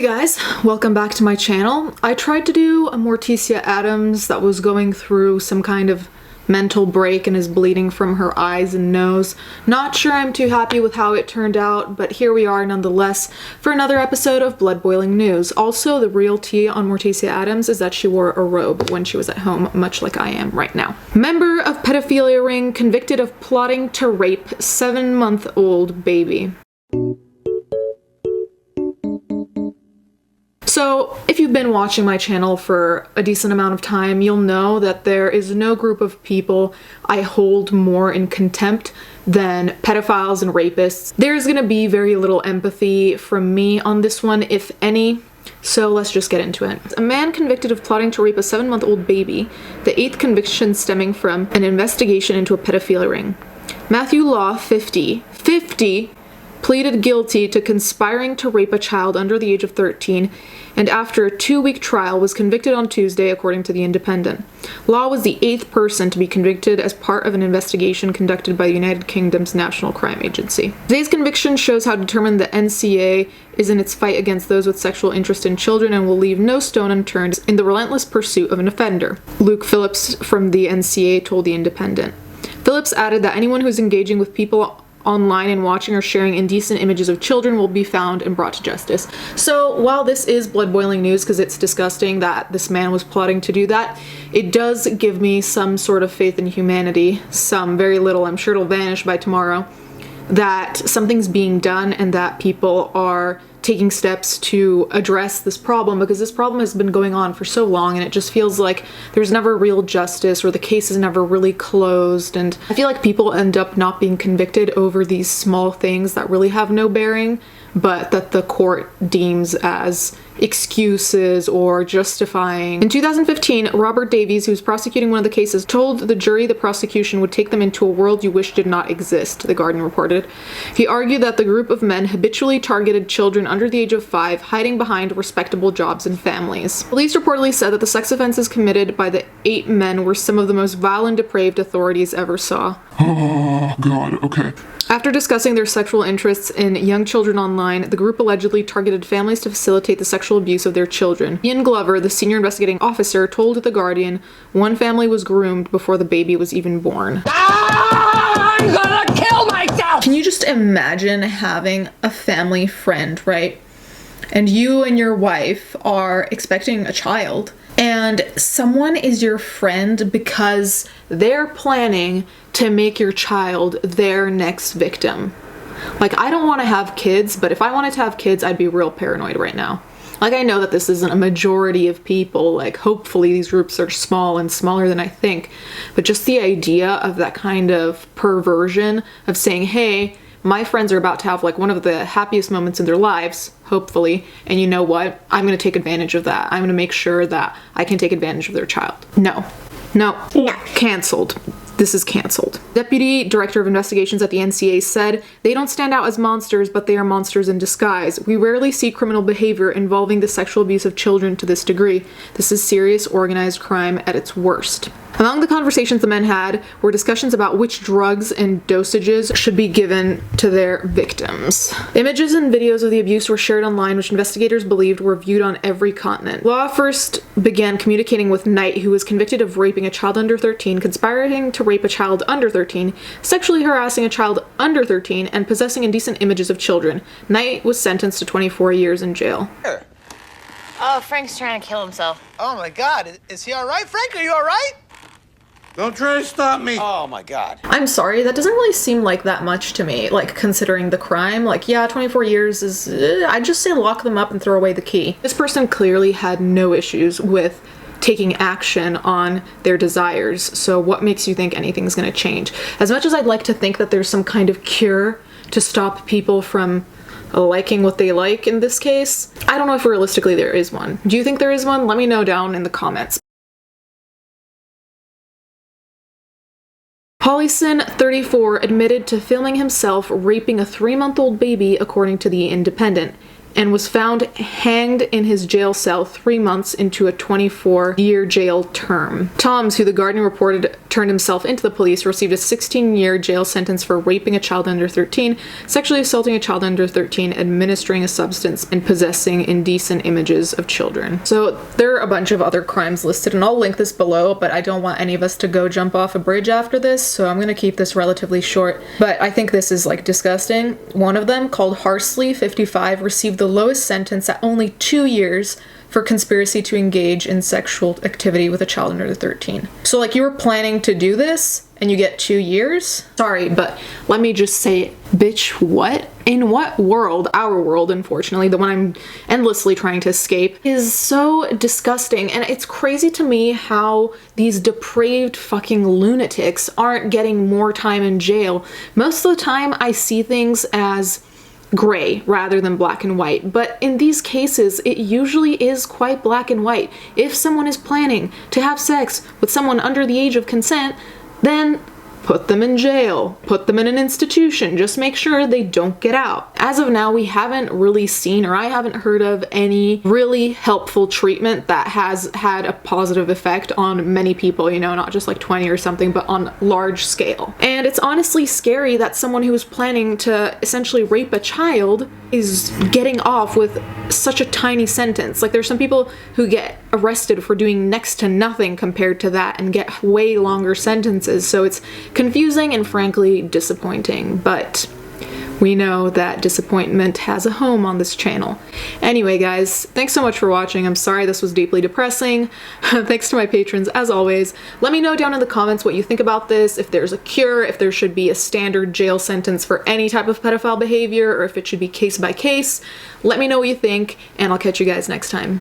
guys, welcome back to my channel. I tried to do a Morticia Addams that was going through some kind of mental break and is bleeding from her eyes and nose. Not sure I'm too happy with how it turned out, but here we are nonetheless for another episode of Blood Boiling News. Also, the real tea on Morticia Addams is that she wore a robe when she was at home, much like I am right now. Member of pedophilia ring convicted of plotting to rape 7-month-old baby. So, if you've been watching my channel for a decent amount of time, you'll know that there is no group of people I hold more in contempt than pedophiles and rapists. There's gonna be very little empathy from me on this one, if any, so let's just get into it. A man convicted of plotting to rape a 7-month-old baby, the 8th conviction stemming from an investigation into a pedophilia ring. Matthew Law, 50, pleaded guilty to conspiring to rape a child under the age of 13, and after a 2-week trial was convicted on Tuesday, according to The Independent. Law was the 8th person to be convicted as part of an investigation conducted by the United Kingdom's National Crime Agency. Today's conviction shows how determined the NCA is in its fight against those with sexual interest in children and will leave no stone unturned in the relentless pursuit of an offender, Luke Phillips from the NCA told The Independent. Phillips added that anyone who's engaging with people online and watching or sharing indecent images of children will be found and brought to justice. So while this is blood boiling news because it's disgusting that this man was plotting to do that, it does give me some sort of faith in humanity, some very little, I'm sure it'll vanish by tomorrow, that something's being done and that people are taking steps to address this problem, because this problem has been going on for so long and it just feels like there's never real justice or the case is never really closed, and I feel like people end up not being convicted over these small things that really have no bearing but that the court deems as excuses or justifying. In 2015, Robert Davies, who was prosecuting one of the cases, told the jury the prosecution would take them into a world you wish did not exist, The Guardian reported. He argued that the group of men habitually targeted children under the age of 5, hiding behind respectable jobs and families. Police reportedly said that the sex offenses committed by the 8 men were some of the most vile and depraved authorities ever saw. Oh, God, okay. After discussing their sexual interests in young children online, the group allegedly targeted families to facilitate the sexual abuse of their children. Ian Glover, the senior investigating officer, told The Guardian one family was groomed before the baby was even born. I'm gonna kill myself! Can you just imagine having a family friend, right? And you and your wife are expecting a child, and someone is your friend because they're planning to make your child their next victim. Like, I don't want to have kids, but if I wanted to have kids, I'd be real paranoid right now. Like, I know that this isn't a majority of people, like, hopefully these groups are small and smaller than I think, but just the idea of that kind of perversion of saying, hey, my friends are about to have like one of the happiest moments in their lives, hopefully, and you know what? I'm going to take advantage of that. I'm going to make sure that I can take advantage of their child. No. Canceled. This is canceled. Deputy Director of Investigations at the NCA said, "They don't stand out as monsters, but they are monsters in disguise. We rarely see criminal behavior involving the sexual abuse of children to this degree. This is serious organized crime at its worst." Among the conversations the men had were discussions about which drugs and dosages should be given to their victims. Images and videos of the abuse were shared online, which investigators believed were viewed on every continent. Law first began communicating with Knight, who was convicted of raping a child under 13, conspiring to rape a child under 13, sexually harassing a child under 13, and possessing indecent images of children. Knight was sentenced to 24 years in jail. Oh, Frank's trying to kill himself. Oh my God, is he all right? Frank, are you all right? Don't try to stop me. Oh my God. I'm sorry, that doesn't really seem like that much to me, like, considering the crime. Like, yeah, 24 years is, I'd just say lock them up and throw away the key. This person clearly had no issues with taking action on their desires, so what makes you think anything's gonna change? As much as I'd like to think that there's some kind of cure to stop people from liking what they like in this case, I don't know if realistically there is one. Do you think there is one? Let me know down in the comments. Paulison, 34, admitted to filming himself raping a 3-month-old baby, according to The Independent. and was found hanged in his jail cell 3 months into a 24-year jail term. Toms, who the Guardian reported turned himself into the police, received a 16-year jail sentence for raping a child under 13, sexually assaulting a child under 13, administering a substance, and possessing indecent images of children. So there are a bunch of other crimes listed, and I'll link this below, but I don't want any of us to go jump off a bridge after this, so I'm gonna keep this relatively short. But I think this is like disgusting. One of them, called Harsley, 55, received the lowest sentence at only 2 years for conspiracy to engage in sexual activity with a child under 13. So like, you were planning to do this and you get 2 years? Sorry, but let me just say, bitch, what? In what world, our world, unfortunately, the one I'm endlessly trying to escape, is so disgusting. And it's crazy to me how these depraved fucking lunatics aren't getting more time in jail. Most of the time I see things as gray rather than black and white, but in these cases it usually is quite black and white. If someone is planning to have sex with someone under the age of consent, then put them in jail, put them in an institution, just make sure they don't get out. As of now, we haven't really seen, or I haven't heard of, any really helpful treatment that has had a positive effect on many people, you know, not just like 20 or something, but on large scale. And it's honestly scary that someone who is planning to essentially rape a child is getting off with such a tiny sentence. Like, there's some people who get arrested for doing next to nothing compared to that and get way longer sentences, so it's confusing and frankly disappointing, but we know that disappointment has a home on this channel. Anyway, guys, thanks so much for watching. I'm sorry this was deeply depressing. Thanks to my patrons, as always. Let me know down in the comments what you think about this, if there's a cure, if there should be a standard jail sentence for any type of pedophile behavior, or if it should be case by case. Let me know what you think, and I'll catch you guys next time.